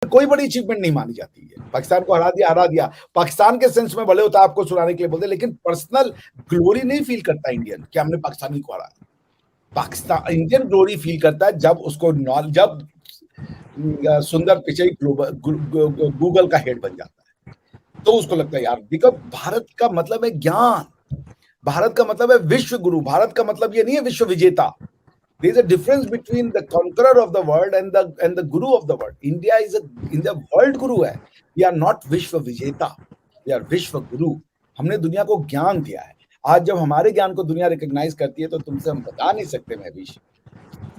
कोई बड़ी अचीवमेंट नहीं मानी जाती है। पाकिस्तान को हरा दिया। पाकिस्तान के सेंस में भले होता है आपको सुनाने के लिए बोलते, लेकिन पर्सनल ग्लोरी नहीं फील करता इंडियन कि हमने पाकिस्तानी को हराया। पाकिस्तान इंडियन ग्लोरी फील करता है जब उसको जब सुंदर पिचई गूगल का हेड बन जाता है, तो उसको लगता है यार, बिकॉज भारत का मतलब है ज्ञान, भारत का मतलब है विश्व गुरु, भारत का मतलब ये नहीं है विश्व विजेता। There is a difference between the conqueror of the world and the guru of the world. India world guru है. We are not विश्व विजेता, we are विश्व गुरु। हमने दुनिया को ज्ञान दिया है। आज जब हमारे ज्ञान को दुनिया रिकॉग्नाइज करती है तो तुमसे हम बता नहीं सकते महवीश,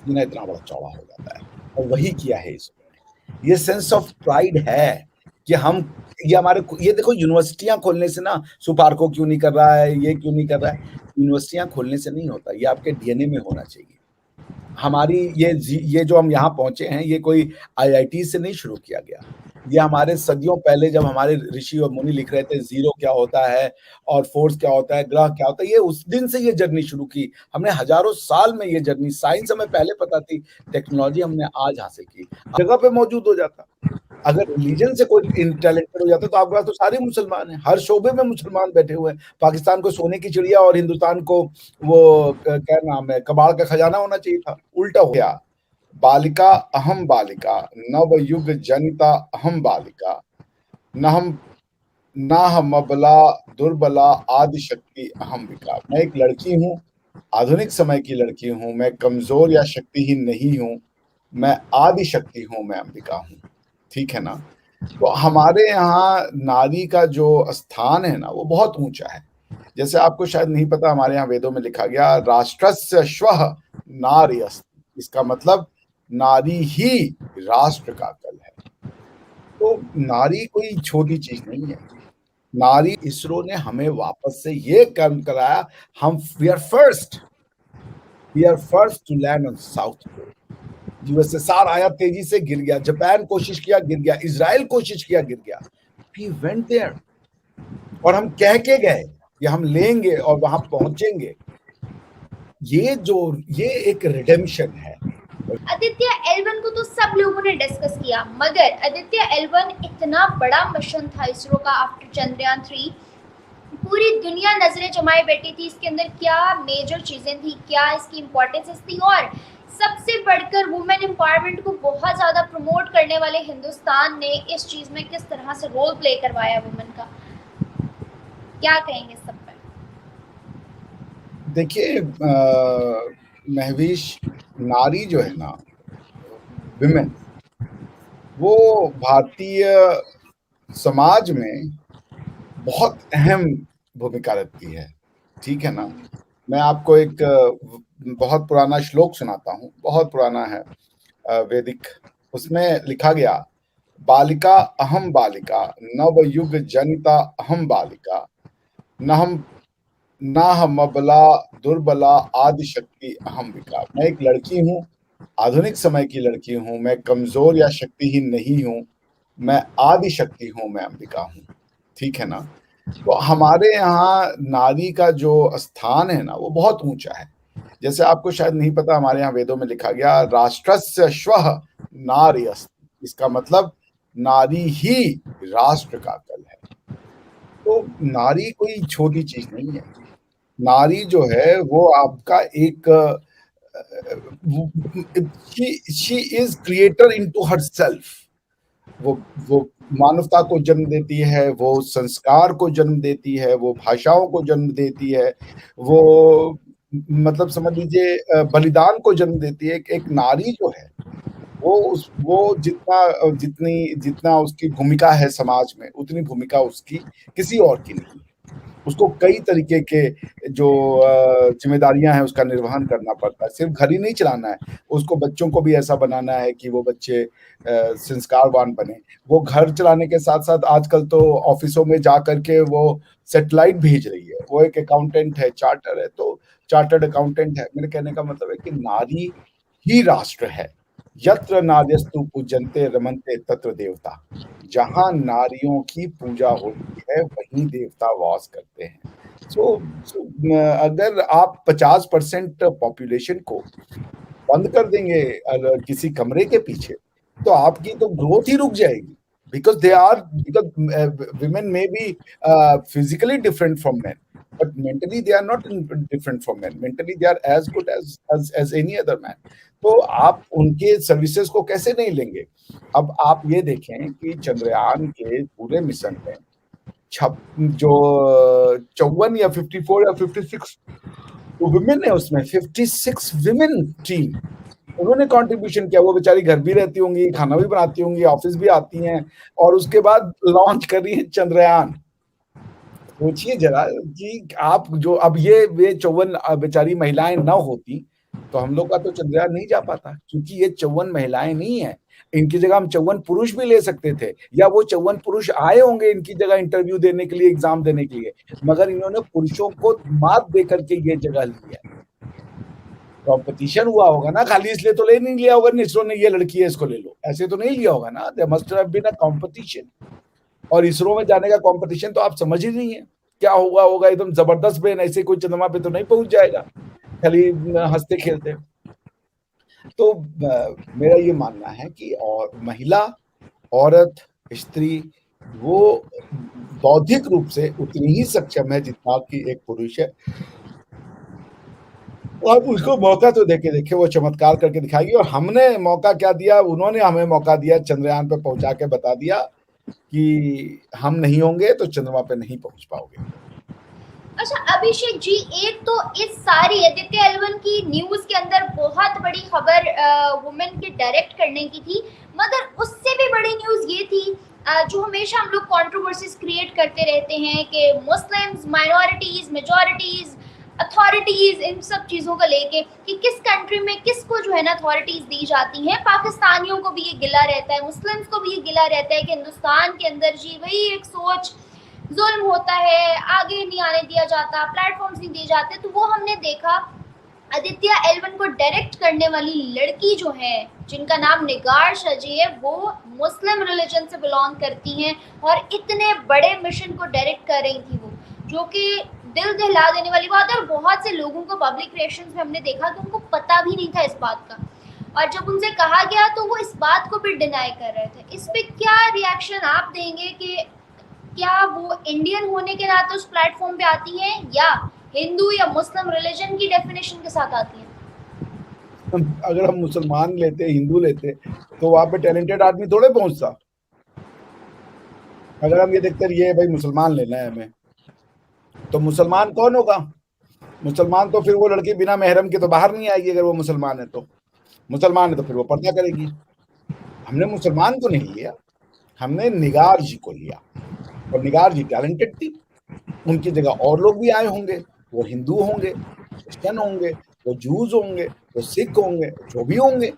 दुनिया इतना बड़ा चौड़ा हो जाता है। और वही किया है इसने। ये सेंस ऑफ प्राइड है कि हम ये देखो, यूनिवर्सिटियां खोलने से ना, सुपार्को क्यों नहीं कर रहा है, ये क्यों नहीं कर रहा है, यूनिवर्सिटियां खोलने से नहीं होता, ये आपके डीएनए में होना चाहिए। हमारी ये जो हम यहाँ पहुंचे हैं, ये कोई आईआईटी से नहीं शुरू किया गया। ये हमारे सदियों पहले जब हमारे ऋषि और मुनि लिख रहे थे जीरो क्या होता है और फोर्स क्या होता है, ग्रह क्या होता है, ये उस दिन से ये जर्नी शुरू की हमने। हजारों साल में ये जर्नी, साइंस हमें पहले पता थी, टेक्नोलॉजी हमने आज हासिल की। जगह पे मौजूद हो जाता। अगर रिलीजन से कोई टैलेंटेड हो जाता तो आपके पास तो सारे मुसलमान हैं, हर शोबे में मुसलमान बैठे हुए हैं। पाकिस्तान को सोने की चिड़िया और हिंदुस्तान को वो क्या नाम है, कबाड़ का खजाना होना चाहिए था, उल्टा हो गया। बालिका अहम बालिका, नव युग जनिता अहम बालिका, न हम अबला दुर्बला आदि शक्ति अहम विका। मैं एक लड़की हूँ, आधुनिक समय की लड़की हूँ, मैं कमजोर या शक्तिहीन नहीं हूँ, मैं आदि शक्ति हूँ, मैं अंबिका हूँ। ठीक है ना। तो हमारे यहाँ नारी का जो स्थान है ना, वो बहुत ऊंचा है। जैसे आपको शायद नहीं पता, हमारे यहाँ वेदों में लिखा गया राष्ट्रस्य श्वः नार्यस्ति, इसका मतलब नारी ही राष्ट्र का कल है। तो नारी कोई छोटी चीज नहीं है। नारी, इसरो ने हमें वापस से ये कर्म कराया, हम we are first to land on South Pole. USSR आया, तेजी से गिर गया, जापान कोशिश किया, गिर गया, इजराइल कोशिश किया, गिर गया। वी वेंट देयर और हम कह के गए कि हम लेंगे और वहां पहुंचेंगे। ये एक रिडेम्पशन है। आदित्य L1 को तो सब लोगों ने डिस्कस किया, मगर आदित्य L1 इतना बड़ा मिशन था इसरो का आफ्टर चंद्रयान 3, पूरी दुनिया नजरें जमाए बैठी थी इसके अंदर क्या मेजर चीजें थी, क्या इसकी इंपॉर्टेंस थी, और सबसे बढ़कर वुमेन एम्पावरमेंट को बहुत ज्यादा प्रमोट करने वाले हिंदुस्तान ने इस चीज में किस तरह से रोल प्ले करवाया वुमेन का, क्या कहेंगे सब पर? देखिए महवीश, नारी जो है ना, विमेन, वो भारतीय समाज में बहुत अहम भूमिका रखती है। ठीक है ना। मैं आपको एक बहुत पुराना श्लोक सुनाता हूँ, बहुत पुराना है, वैदिक। उसमें लिखा गया, बालिका अहम बालिका, नव युग जनिता अहम बालिका, न हम अबला दुर्बला आदि शक्ति अहम विका। मैं एक लड़की हूँ, आधुनिक समय की लड़की हूँ, मैं कमजोर या शक्तिहीन नहीं हूँ, मैं आदि शक्ति हूँ, मैं अंबिका हूँ। ठीक है ना। तो हमारे यहाँ नारी का जो स्थान है ना, वो बहुत ऊंचा है। जैसे आपको शायद नहीं पता, हमारे यहाँ वेदों में लिखा गया राष्ट्रस्य श्वः नार्यस्ति, इसका मतलब नारी ही राष्ट्र का कल है। तो नारी कोई छोटी चीज नहीं है। नारी जो है वो आपका एक she is creator into herself. वो मानवता को जन्म देती है, वो संस्कार को जन्म देती है, वो भाषाओं को जन्म देती है, वो मतलब समझ लीजिए बलिदान को जन्म देती है। एक नारी जो है वो जितना उसकी भूमिका है समाज में, उतनी भूमिका उसकी किसी और की नहीं है। उसको कई तरीके के जो जिम्मेदारियां हैं उसका निर्वहन करना पड़ता है। सिर्फ घर ही नहीं चलाना है, उसको बच्चों को भी ऐसा बनाना है कि वो बच्चे संस्कारवान बने। वो घर चलाने के साथ साथ आजकल तो ऑफिसों में जा करके वो सैटेलाइट भेज रही है। वो एक अकाउंटेंट है, चार्टर है, तो चार्टर्ड अकाउंटेंट है। मेरे कहने का मतलब है कि नारी ही राष्ट्र है। यत्र नार्यस्तु पूज्यन्ते रमन्ते तत्र देवता। जहां नारियों की पूजा होती है वहीं देवता वास करते हैं। अगर आप 50% पॉपुलेशन को बंद कर देंगे किसी कमरे के पीछे, तो आपकी तो ग्रोथ ही रुक जाएगी, because women may be physically different from men, but mentally they are not different from men. Mentally they are as good as any other man. तो आप उनके सर्विसेज को कैसे नहीं लेंगे? अब आप ये देखें कि चंद्रयान के पूरे मिशन में जो 54 या 54 या 56 वुमेन है, उसमें 56 विमेन टीम, उन्होंने कंट्रीब्यूशन किया। वो बेचारी घर भी रहती होंगी, खाना भी बनाती होंगी, ऑफिस भी आती हैं, और उसके बाद लॉन्च कर रही है चंद्रयान। सोचिए जरा कि आप जो अब ये 54 बेचारी महिलाएं ना होती तो हम लोग का तो चंद्रयान नहीं जा पाता, क्योंकि ये 54 महिलाएं नहीं है। इनकी जगह हम 54 पुरुष भी ले सकते थे, या वो 54 पुरुष आए होंगे इनकी जगह इंटरव्यू देने के लिए, एग्जाम देने के लिए, मगर इन्होंने पुरुषों को मात दे करके ये जगह ली है। कंपटीशन हुआ होगा ना, खाली इसलिए तो ले नहीं लिया होगा इसरो ने, ये लड़की है इसको ले लो, ऐसे तो नहीं लिया होगा ना। There must have been a competition. और इसरो में जाने का कंपटीशन तो आप समझ ही नहीं है क्या हुआ होगा। एकदम जबरदस्त ब्रेन, ऐसे कोई चंद्रमा पे तो नहीं पहुंच जाएगा खाली हंसते खेलते। तो मेरा ये मानना है कि और महिला, औरत, स्त्री, वो बौद्धिक रूप से उतनी ही सक्षम है जितना कि एक पुरुष है। आप उसको मौका तो देके देखिए, वो चमत्कार करके दिखाएगी। और हमने मौका क्या दिया, उन्होंने हमें मौका दिया, चंद्रयान पे पहुंचा के बता दिया कि हम नहीं होंगे तो चंद्रमा पे नहीं पहुंच पाओगे। अच्छा अभिषेक जी, एक तो इस सारी आदित्य L1 की न्यूज के अंदर बहुत बड़ी खबर वुमेन के डायरेक्ट करने की थी, मगर उससे भी बड़ी न्यूज ये थी जो हमेशा हम लोग कंट्रोवर्सीज क्रिएट करते रहते हैं कि मुस्लिम्स, माइनॉरिटीज, मेजॉरिटीज, अथॉरिटीज, इन सब चीज़ों को लेके कि किस कंट्री में किसको जो है ना अथॉरिटीज दी जाती हैं। पाकिस्तानियों को भी ये गिला रहता है, मुस्लिम्स को भी ये गिला रहता है कि हिंदुस्तान के अंदर जी वही एक सोच, जुल्म होता है, आगे नहीं आने दिया जाता, प्लेटफॉर्म्स नहीं दिए जाते। तो वो हमने देखा आदित्य L1 को डायरेक्ट करने वाली लड़की जो है, जिनका नाम निगार शाजी है, वो मुस्लिम रिलीजन से बिलोंग करती हैं और इतने बड़े मिशन को डायरेक्ट कर रही थी वो, जो कि दिल दहला देने वाली बात है। और बहुत से लोगों को पब्लिक रिएक्शंस में हमने देखा कि उनको पता भी नहीं था इस बात का, और जब उनसे कहा गया तो वो इस बात को भी डिनाई कर रहे थे। इस पे क्या रिएक्शन आप देंगे कि क्या वो इंडियन होने के नाते उस प्लेटफॉर्म पे आती हैं या हिंदू या मुस्लिम रिलीजन की डेफिनेशन के साथ आती हैं? अगर हम मुसलमान लेते, हिंदू लेते, तो वहां पे टैलेंटेड आदमी थोड़े पहुंचता। अगर हम ये देखते ये भाई मुसलमान लेना है हमें, तो मुसलमान कौन होगा? मुसलमान तो फिर वो लड़की बिना महरम के तो बाहर नहीं आएगी। अगर वो मुसलमान है तो मुसलमान है तो फिर वो पर्दा करेगी। हमने मुसलमान को नहीं लिया, हमने निगार जी को लिया, और निगार जी टैलेंटेड थी। उनकी जगह और लोग भी आए होंगे, वो हिंदू होंगे, क्रिश्चियन होंगे, वो जूस होंगे, वो सिख होंगे, जो भी होंगे।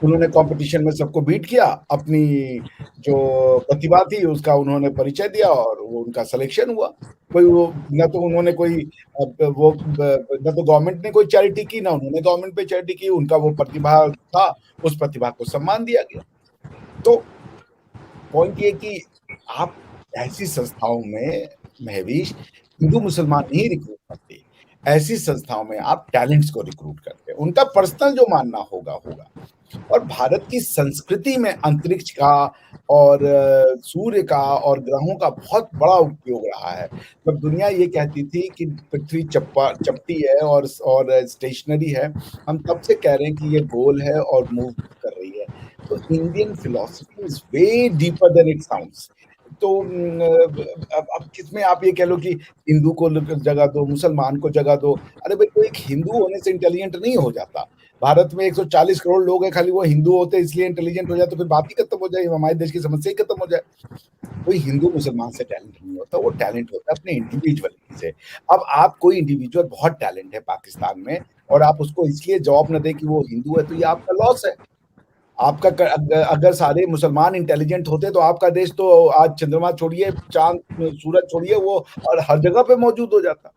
उन्होंने कंपटीशन में सबको बीट किया, अपनी जो प्रतिभा थी उसका उन्होंने परिचय दिया, और वो उनका सिलेक्शन हुआ। कोई वो न तो उन्होंने कोई वो न तो गवर्नमेंट ने कोई चैरिटी की, ना उन्होंने गवर्नमेंट पे चैरिटी की। उनका वो प्रतिभा था, उस प्रतिभा को सम्मान दिया गया। तो पॉइंट ये कि आप ऐसी संस्थाओं में महवीश हिंदू मुसलमान नहीं रिक्रूट करते, ऐसी संस्थाओं में आप टैलेंट्स को रिक्रूट करते हैं। उनका पर्सनल जो मानना होगा होगा। और भारत की संस्कृति में अंतरिक्ष का और सूर्य का और ग्रहों का बहुत बड़ा उपयोग रहा है। जब दुनिया ये कहती थी कि पृथ्वी चपटी है और स्टेशनरी है, हम तब से कह रहे हैं कि ये गोल है और मूव कर रही है। तो Indian philosophy is way deeper than it sounds. तो अब किसमें आप ये कह लो कि हिंदू को जगह दो, मुसलमान को जगह दो। अरे भाई, कोई एक हिंदू होने से इंटेलिजेंट नहीं हो जाता। भारत में 140 करोड़ लोग हैं, खाली वो हिंदू होते इसलिए इंटेलिजेंट हो जाए तो फिर बात ही खत्म हो जाए, हमारे देश की समस्या ही खत्म हो जाए। कोई हिंदू मुसलमान से टैलेंट नहीं होता, वो टैलेंट होता है अपने इंडिविजुअलिटी से। अब आप कोई इंडिविजुअल बहुत टैलेंट है पाकिस्तान में, और आप उसको इसलिए जॉब न दें कि वो हिंदू है, तो ये आपका लॉस है। आपका अगर सारे मुसलमान इंटेलिजेंट होते तो आपका देश तो आज चंद्रमा छोड़िए, चांद सूरज छोड़िए, वो और हर जगह पे मौजूद हो जाता।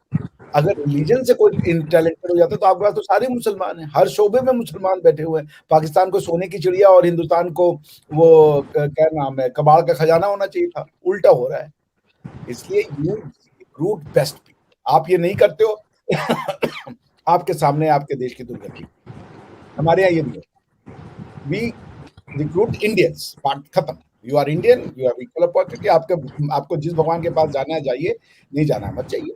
अगर रिलीजन से कोई इंटेलेक्चुअल हो जाता तो आपके पास तो सारे मुसलमान हैं, हर शोबे में मुसलमान बैठे हुए हैं। पाकिस्तान को सोने की चिड़िया और हिंदुस्तान को वो क्या नाम है, कबाड़ का खजाना होना चाहिए था। उल्टा हो रहा है। इसलिए यू रिक्रूट बेस्ट पीपल। आप ये नहीं करते हो आपके सामने आपके देश की दुर्गति। हमारे यहाँ ये नहीं है। वी रिक्रूट इंडियंस, बात खत्म। You are Indian, you have equal opportunity, आपको जिस भगवान के पास जाना है जाइए, नहीं जाना है मत जाइए।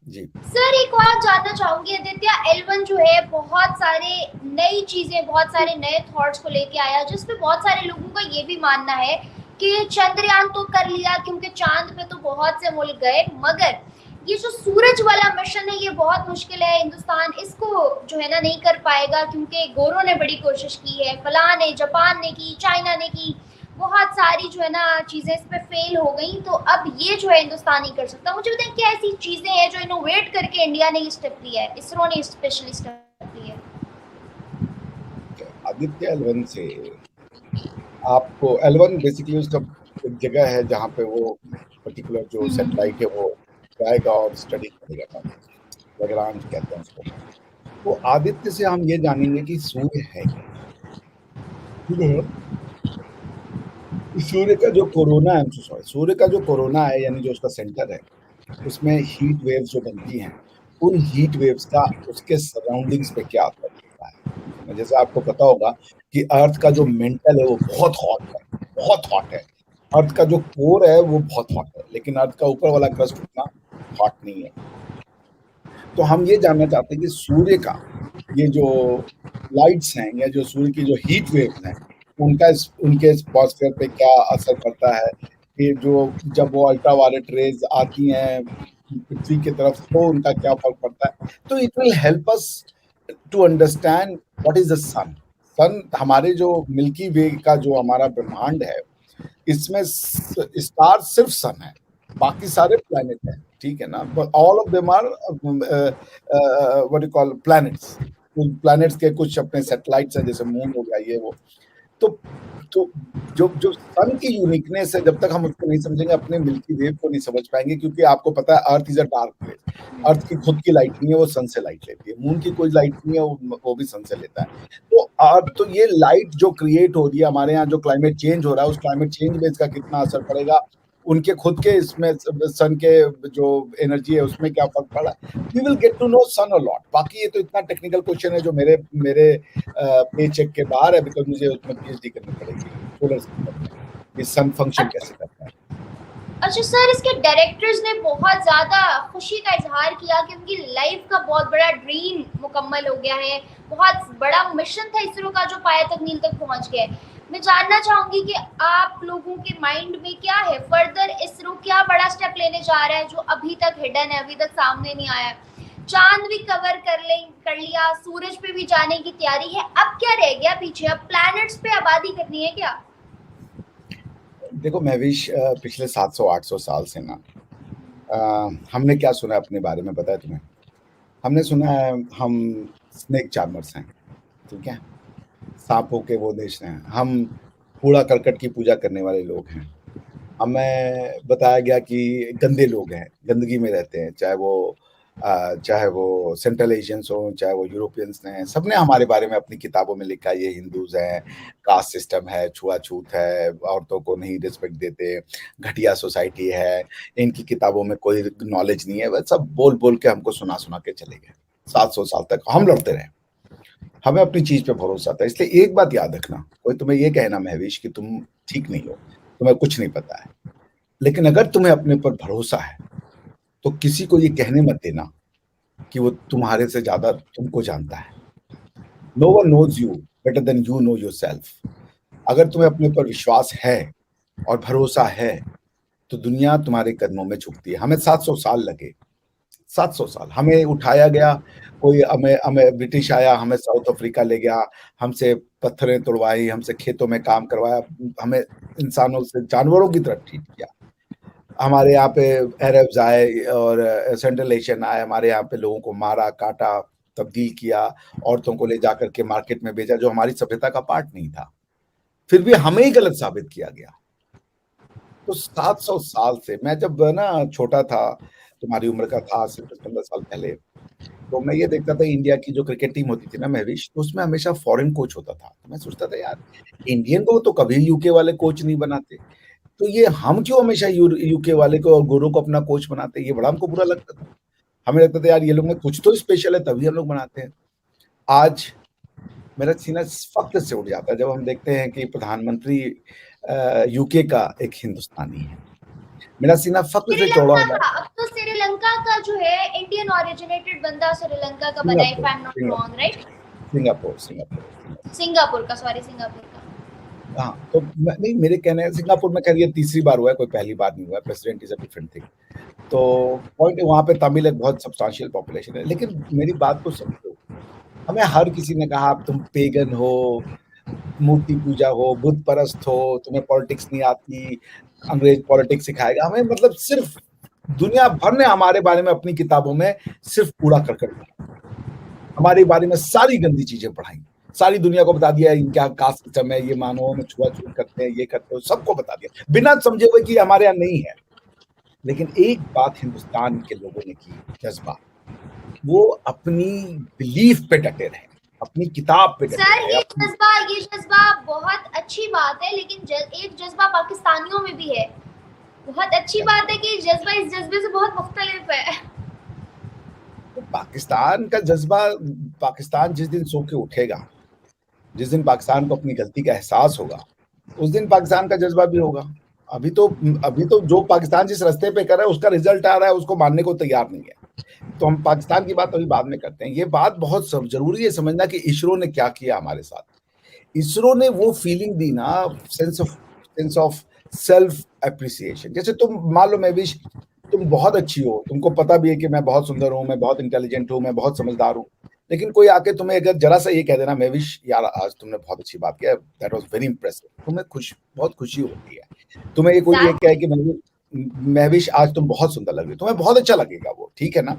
जी सर एक और जानना चाहूंगी, आदित्य L1 जो है बहुत सारे नई चीजें, बहुत सारे नए थॉट्स को लेके आया, जिसपे बहुत सारे लोगों का ये भी मानना है कि चंद्रयान तो कर लिया क्योंकि चांद पे तो बहुत से मुल्क गए, मगर ये जो सूरज वाला मिशन है ये बहुत मुश्किल है, हिंदुस्तान इसको जो है ना नहीं कर पाएगा क्योंकि गोरों ने बड़ी कोशिश की है, फलां ने, जापान ने की, चाइना ने की, बहुत सारी जो है ना चीजें इस पे फेल हो गई, तो अब ये जो है हिंदुस्तान नहीं कर सकता। मुझे बताएं क्या ऐसी चीजें हैं जो इनोवेट करके इंडिया ने ये स्टेप लिया है, इसरो ने स्पेशली स्टेप लिया है? आदित्य L1 से आपको L1 बेसिकली उसका एक जगह है जहाँ पे वो पर्टिकुलर जो सैटेलाइट है वो जाएगा और स्टडी करेगा, लैग्रांज कहते हैं उसको। तो आदित्य से हम ये जानेंगे कि सूर्य है क्या। सूर्य का जो कोरोना है, सॉरी, सूर्य का जो कोरोना है यानी जो उसका सेंटर है, उसमें हीट वेव्स जो बनती हैं, उन हीट वेव्स का उसके सराउंडिंग्स पे क्या असर पड़ता है। जैसे आपको पता होगा कि अर्थ का जो मेंटल है वो बहुत हॉट है, बहुत हॉट है। अर्थ का जो कोर है वो बहुत हॉट है, लेकिन अर्थ का ऊपर वाला क्रस्ट उतना हॉट नहीं है। तो हम ये जानना चाहते हैं कि सूर्य का ये जो लाइट्स हैं या जो सूर्य की जो हीट वेव्स हैं, उनका उनके एटमॉस्फेयर पे क्या असर पड़ता है, कि जो जब वो अल्ट्रावायलेट रेज आती हैं पृथ्वी की तरफ तो उनका क्या फर्क पड़ता है। तो it will help us to understand what is the sun. Sun हमारे जो मिल्की वे का जो हमारा ब्रह्मांड है, इसमें स्टार सिर्फ सन है, बाकी सारे प्लैनेट हैं, ठीक है ना। All of them are what you call planets. Planets के कुछ अपने सैटेलाइट्स हैं, जैसे मून हो गया ये वो। तो जो जो सन की यूनिकनेस है, जब तक हम उसको नहीं समझेंगे अपने मिल्की वे को नहीं समझ पाएंगे, क्योंकि आपको पता है earth is a dark place. Earth की खुद की लाइट नहीं है, वो सन से लाइट लेती है। मून की कोई लाइट नहीं है, वो भी सन से लेता है। तो ये लाइट जो क्रिएट हो रही है हमारे यहाँ, जो क्लाइमेट चेंज हो रहा है, उस क्लाइमेट चेंज में इसका कितना असर पड़ेगा, उनके खुद के इसमें सन के जो एनर्जी है उसमें क्या फर्क पड़ा, we will get to know sun a lot. बाकी ये तो इतना टेक्निकल क्वेश्चन है जो मेरे मेरे पे चेक के बाहर है, बिकॉज मुझे उसमें पीएचडी करनी पड़ेगी सोलर सिस्टम में, कि सन फंक्शन कैसे करता है। अच्छा सर, इसके डायरेक्टर्स ने बहुत ज्यादा खुशी का इजहार किया कि उनकी लाइफ का बहुत बड़ा ड्रीम मुकम्मल हो गया है, बहुत बड़ा मिशन था इसरो का जो पाया तकनील तक पहुंच गया है। मैं जानना चाहूंगी कि आप लोगों के माइंड में क्या है, फर्दर इसरो क्या बड़ा स्टेप लेने जा रहा है जो अभी तक हिडन है, अभी तक सामने नहीं आया? चांद भी कवर कर लिया, सूरज पे भी जाने की तैयारी है, अब क्या रह गया पीछे? अब प्लैनेट्स पे आबादी करनी है क्या? देखो महविश, पिछले 700-800 साल से ना हमने क्या सुना अपने बारे में पता है तुम्हें? हमने सुना है हम स्नेक चार्मर्स हैं, ठीक है, सांपों के वो देश हैं, हम कूड़ा करकट की पूजा करने वाले लोग हैं, हमें बताया गया कि गंदे लोग हैं, गंदगी में रहते हैं, चाहे वो सेंट्रल एशियंस हो, चाहे वो यूरोपियंस हैं, सबने हमारे बारे में अपनी किताबों में लिखा है ये हिंदूज हैं, कास्ट सिस्टम है, छुआछूत है, औरतों को नहीं रिस्पेक्ट देते, घटिया सोसाइटी है, इनकी किताबों में कोई नॉलेज नहीं है। वह सब बोल बोल के हमको सुना सुना के चले गए। 700 साल तक हम लड़ते रहे, हमें अपनी चीज पे भरोसा था। इसलिए एक बात याद रखना, कोई तुम्हें ये कहना महविश कि तुम ठीक नहीं हो, तुम्हें कुछ नहीं पता है, लेकिन अगर तुम्हें अपने पर भरोसा है तो किसी को ये कहने मत देना कि वो तुम्हारे से ज्यादा तुमको जानता है। No one knows you better than you know yourself. अगर तुम्हें अपने पर विश्वास है और भरोसा है तो दुनिया तुम्हारे कदमों में झुकती है। हमें 700 साल लगे, 700 साल हमें उठाया गया, कोई हमें हमें ब्रिटिश आया, हमें साउथ अफ्रीका ले गया, हमसे पत्थरें तोड़वाई, हमसे खेतों में काम करवाया, हमें इंसानों से जानवरों की तरह ट्रीट किया। हमारे यहाँ पे अरब्स आए और सेंट्रल एशियन आए, हमारे यहाँ पे लोगों को मारा, काटा, तब्दील किया, औरतों को ले जाकर के मार्केट में बेचा, जो हमारी सभ्यता का पार्ट नहीं था। फिर भी हमें ही गलत साबित किया गया। तो 700 साल से, मैं जब ना छोटा था, तुम्हारी उम्र का था, आज से 15 साल पहले, तो मैं ये देखता था इंडिया की जो क्रिकेट टीम होती थी ना महविश, तो उसमें हमेशा फॉरेन कोच होता था। तो मैं सोचता था यार, इंडियन को तो कभी यूके वाले कोच नहीं बनाते, तो ये हम क्यों हमेशा यूके वाले को और गोरों को अपना कोच बनाते हैं? ये बड़ा हमको बुरा लगता था। हमें लगता था यार ये लोग में कुछ तो स्पेशल है, तभी हम लोग बनाते हैं। आज मेरा सीना फख्र से उठ जाता है जब हम देखते हैं कि प्रधानमंत्री यूके का एक हिंदुस्तानी है। मेरा सीना फख्र से चौड़ा श्रीलंका होता है। का, अब तो श्रीलंका का जो है इंडियन ओरिजिनेटेड बंदा श्रीलंका का बना है, if I am not Singapore wrong, right? Singapore Singapore Singapore. Singapore का, सॉरी, सिंगापुर का। हाँ, तो नहीं, मेरे कहने सिंगापुर में खैर ये तीसरी बार हुआ है, कोई पहली बार नहीं हुआ है। President is a different thing. तो पॉइंट है, वहाँ पे तमिल एक बहुत सब्सटेंशियल पॉपुलेशन है। लेकिन मेरी बात को समझो, हमें हर किसी ने कहा तुम पेगन हो, मूर्ति पूजा हो, बुत परस्त हो, तुम्हें पॉलिटिक्स नहीं आती, अंग्रेज पॉलिटिक्स सिखाएगा हमें। मतलब सिर्फ दुनिया भर ने हमारे बारे में अपनी किताबों में सिर्फ कूड़ा करकट पढ़ा, हमारे बारे में सारी गंदी चीजें पढ़ाई, सारी दुनिया को बता दिया इनका कास्ट सिस्टम है, ये मानव में छुआछूत करते हैं, ये करते हो, सबको बता दिया बिना समझे हुए कि हमारे यहाँ नहीं है। लेकिन एक बात हिंदुस्तान के लोगों ने की, जज्बा, वो अपनी बिलीफ पे डटे रहे, अपनी किताब पे डटे सर, रहे। ये जज्बा बहुत अच्छी बात है, लेकिन एक जज्बा पाकिस्तानियों में भी है। बहुत अच्छी बात है कि जज्बा इस जज्बे से बहुत मुख्तलिफ है। तो पाकिस्तान का जज्बा, पाकिस्तान जिस दिन सो के उठेगा, जिस दिन पाकिस्तान को अपनी गलती का एहसास होगा, उस दिन पाकिस्तान का जज्बा भी होगा। अभी तो जो पाकिस्तान जिस रास्ते पे कर रहा है उसका रिजल्ट आ रहा है, उसको मानने को तैयार नहीं है। तो हम पाकिस्तान की बात अभी बाद में करते हैं। ये बात बहुत जरूरी है समझना कि इसरो ने क्या किया हमारे साथ। इसरो ने वो फीलिंग दी ना, सेंस ऑफ सेल्फ एप्रिसिएशन। जैसे तुम मान लो महविश, तुम बहुत अच्छी हो, तुमको पता भी है कि मैं बहुत सुंदर हूँ, मैं बहुत इंटेलिजेंट हूँ, मैं बहुत समझदार हूँ, लेकिन कोई आके तुम्हें अगर जरा सा ये कह देना, महविश यार आज तुमने बहुत अच्छी बात किया, दैट वाज वेरी इंप्रेसिव, तुम्हें बहुत खुशी होती है। तुम्हें ये कोई ये कहे कि महविश आज तुम बहुत सुंदर लग रही हो, तुम्हें बहुत अच्छा लगेगा वो, ठीक है ना।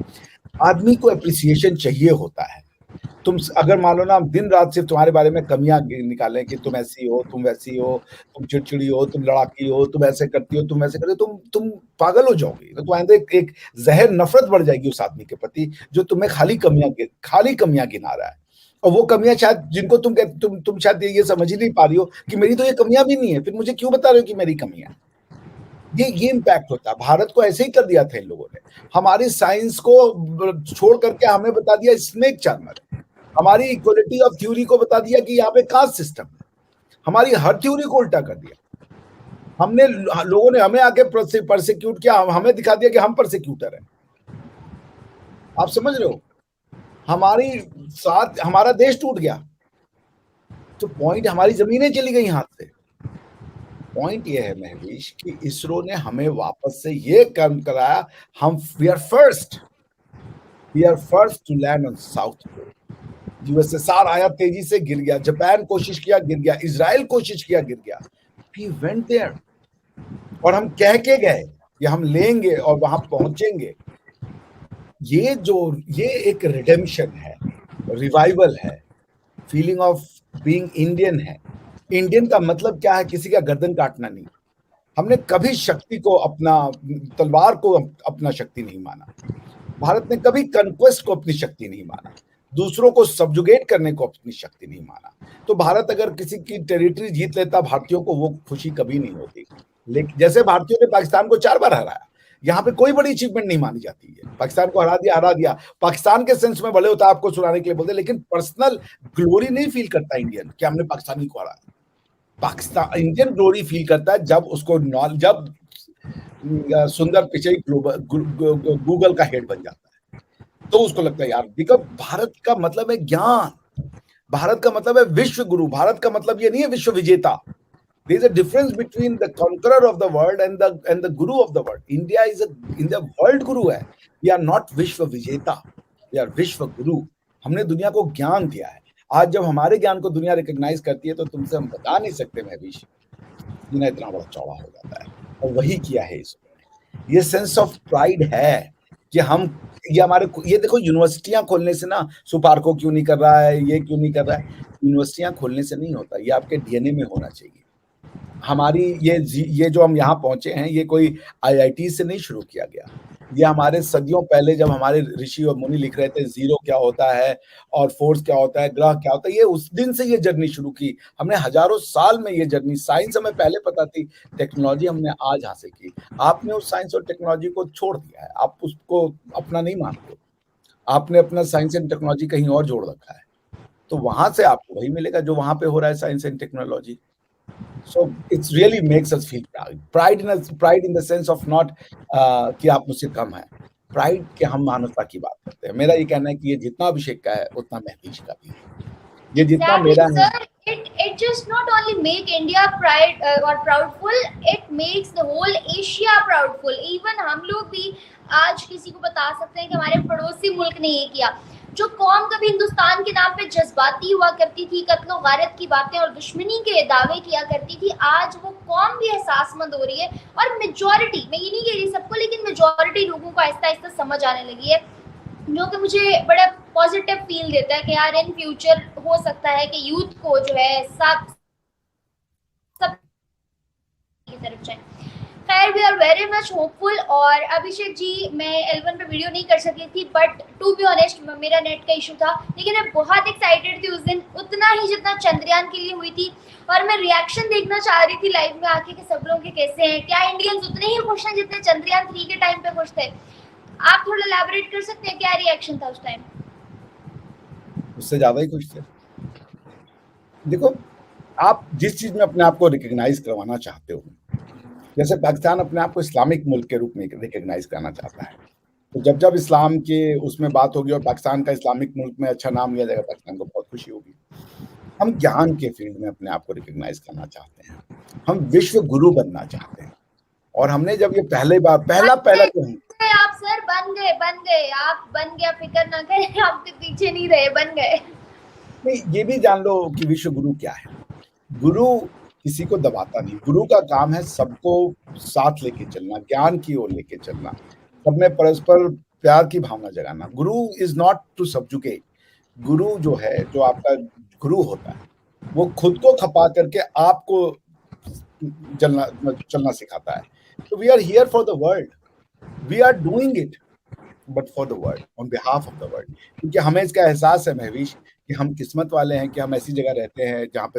आदमी को एप्रिसिएशन चाहिए होता है। तुम अगर मान लो ना हम दिन रात सिर्फ तुम्हारे बारे में कमियां निकालें कि तुम ऐसी हो, तुम वैसी हो, तुम चिड़चिड़ी हो, तुम लड़ाकी हो, तुम ऐसे करती हो, तुम वैसे करती हो, तुम पागल हो जाओगी। तो तुम्हारे अंदर एक जहर नफरत बढ़ जाएगी उस आदमी के प्रति जो तुम्हें खाली कमियां गिना रहा है। और वो कमियां शायद जिनको तुम शायद ये समझ ही नहीं पा रही हो कि मेरी तो ये कमियां भी नहीं है, फिर मुझे क्यों बता रहे हो कि मेरी कमियां। ये इम्पैक्ट होता है। भारत को ऐसे ही कर दिया था इन लोगों ने, हमारी साइंस को छोड़ करके हमें बता दिया स्नेक चार्मर, हमारी इक्वलिटी ऑफ थ्योरी को बता दिया कि यहाँ पे कास्ट सिस्टम है, हमारी हर थ्योरी को उल्टा कर दिया। हमने लोगों ने हमें आके परसिक्यूट किया, हमें दिखा दिया कि हम परसिक्यूटर हैं। आप समझ रहे हो, हमारी साथ हमारा देश टूट गया। तो पॉइंट, हमारी जमीनें चली गई हाथ से। पॉइंट ये है महविश कि इसरो ने हमें वापस से ये काम कराया, हम we are first to land on South Pole. USSR आया, तेजी से गिर गया, जापान कोशिश किया, गिर गया, इजराइल कोशिश किया, गिर गया। वी वेंट देयर और हम कह के गए कि हम लेंगे और वहां पहुंचेंगे। ये एक रिडेम्पशन है, रिवाइवल है, फीलिंग ऑफ बीइंग इंडियन है। इंडियन का मतलब क्या है? किसी का गर्दन काटना नहीं। हमने कभी शक्ति को अपना, तलवार को अपना शक्ति नहीं माना। भारत ने कभी कन्क्वेस्ट को अपनी शक्ति नहीं माना, दूसरों को सब्जुगेट करने को अपनी शक्ति नहीं माना। तो भारत अगर किसी की टेरिटरी जीत लेता, भारतीयों को वो खुशी कभी नहीं होती। लेकिन जैसे भारतीयों ने पाकिस्तान को 4 बार हराया, यहाँ पे कोई बड़ी अचीवमेंट नहीं मानी जाती है। पाकिस्तान को हरा दिया। पाकिस्तान के सेंस में भले होता है आपको सुनाने के लिए बोलते, लेकिन पर्सनल ग्लोरी नहीं फील करता इंडियन कि हमने पाकिस्तानी को हराया। पाकिस्तान इंडियन ग्लोरी फील करता है जब उसको जब सुंदर पिचई गूगल का हेड बन जाता है, तो उसको लगता है यार, बिकॉज भारत का मतलब है ज्ञान, भारत का मतलब है विश्व गुरु। भारत का मतलब ये नहीं है विश्व विजेता। There is a difference between the conqueror of the world and the guru of the world. India is a world guru है। We are not विश्व विजेता, we are विश्व गुरु। हमने दुनिया को ज्ञान दिया है। आज जब हमारे ज्ञान को दुनिया रिकॉग्नाइज करती है तो तुमसे हम बता नहीं सकते महविश, सीना इतना बड़ा चौड़ा हो जाता है। और वही किया है इसमें। ये सेंस ऑफ प्राइड है कि हम, ये देखो, यूनिवर्सिटियां खोलने से ना, सुपार्को क्यों नहीं कर रहा है, ये क्यों नहीं कर रहा है, यूनिवर्सिटियां खोलने से नहीं होता, ये आपके डीएनए में होना चाहिए। हमारी ये जो हम यहाँ पहुंचे हैं, ये कोई आईआईटी से नहीं शुरू किया गया। ये हमारे सदियों पहले जब हमारे ऋषि और मुनि लिख रहे थे जीरो क्या होता है और फोर्स क्या होता है, ग्रह क्या होता है, ये उस दिन से ये जर्नी शुरू की हमने। हजारों साल में ये जर्नी, साइंस हमें पहले पता थी, टेक्नोलॉजी हमने आज हासिल की। आपने उस साइंस और टेक्नोलॉजी को छोड़ दिया है, आप उसको अपना नहीं मानते, आपने अपना साइंस एंड टेक्नोलॉजी कहीं और जोड़ रखा है। तो वहां से आपको वही मिलेगा जो वहां पे हो रहा है, science and technology. So it's really makes us feel pride in the sense of not कि आप मुझसे कम है, प्राइड कि हम मानवता की बात करते हैं। मेरा ये कहना है कि ये जितना अभिषेक का है उतना महवीश का भी है, ये जितना Exactly, मेरा है। sir. It just not only make India pride or proudful, it makes the whole Asia proudful. Even हम लोग भी आज किसी को बता सकते हैं कि हमारे पड़ोसी मुल्क ने ये किया। जो कौम कभी हिंदुस्तान के नाम पे जज्बाती हुआ करती थी, कत्लो गारत की बातें और दुश्मनी के दावे किया करती थी, आज वो कौम भी एहसासमंद हो रही है। और मेजॉरिटी, मैं ये नहीं कह रही सबको, लेकिन मेजॉरिटी लोगों को आहिस्ता आहिस्ता समझ आने लगी है, जो कि मुझे बड़ा पॉजिटिव फील देता है कि यार इन फ्यूचर हो सकता है कि यूथ को जो है सब की तरफ जाए। खैर, we are very much hopeful. और अभिषेक जी, मैं L1 पे वीडियो नहीं कर सकी थी, बट टू बी ऑनेस्ट मेरा नेट का इशू था, लेकिन मैं बहुत एक्साइटेड थी उस दिन, उतना ही जितना चंद्रयान के लिए हुई थी। और मैं रिएक्शन देखना चाह रही थी लाइव में आके कि सब लोग के कैसे हैं, क्या इंडियंस उतने ही खुश हैं जितने चंद्रयान 3 के टाइम पे खुश थे। आप थोड़ा एलैबोरेट कर सकते हैं, क्या रिएक्शन था उस टाइम? उससे ज्यादा ही खुश थे। देखो, आप जिस चीज में अपने आप को रिकॉग्नाइज करवाना चाहते हो, जैसे पाकिस्तान अपने आप को इस्लामिक मुल्क के रूप में रिकॉग्नाइज करना चाहता है, तो जब जब इस्लाम के उसमें बात होगी और पाकिस्तान का इस्लामिक मुल्क में अच्छा नाम लिया जाएगा, पाकिस्तान को बहुत खुशी होगी। हम ज्ञान के फील्ड में अपने आप को रिकॉग्नाइज करना चाहते हैं, हम विश्व गुरु बनना चाहते हैं। और हमने जब ये पहला जो हम आप सर बन गए, आप बन गया, फिक्र ना करें, आप पीछे नहीं रहे, बन गए। नहीं, ये भी जान लो कि विश्व गुरु क्या है। गुरु किसी को दबाता नहीं, गुरु का काम है सबको साथ लेके चलना, ज्ञान की ओर लेके चलना, सब में परस्पर प्यार की भावना जगाना। गुरु इज नॉट टू सब्जुकेट। गुरु जो है, जो आपका गुरु होता है, वो खुद को खपा करके आपको चलना सिखाता है। तो we are here for the world, we are doing it but for the world, on behalf of the world. क्योंकि हमें इसका एहसास है महवीश कि हम किस्मत वाले हैं कि हम ऐसी जगह रहते हैं जहाँ पे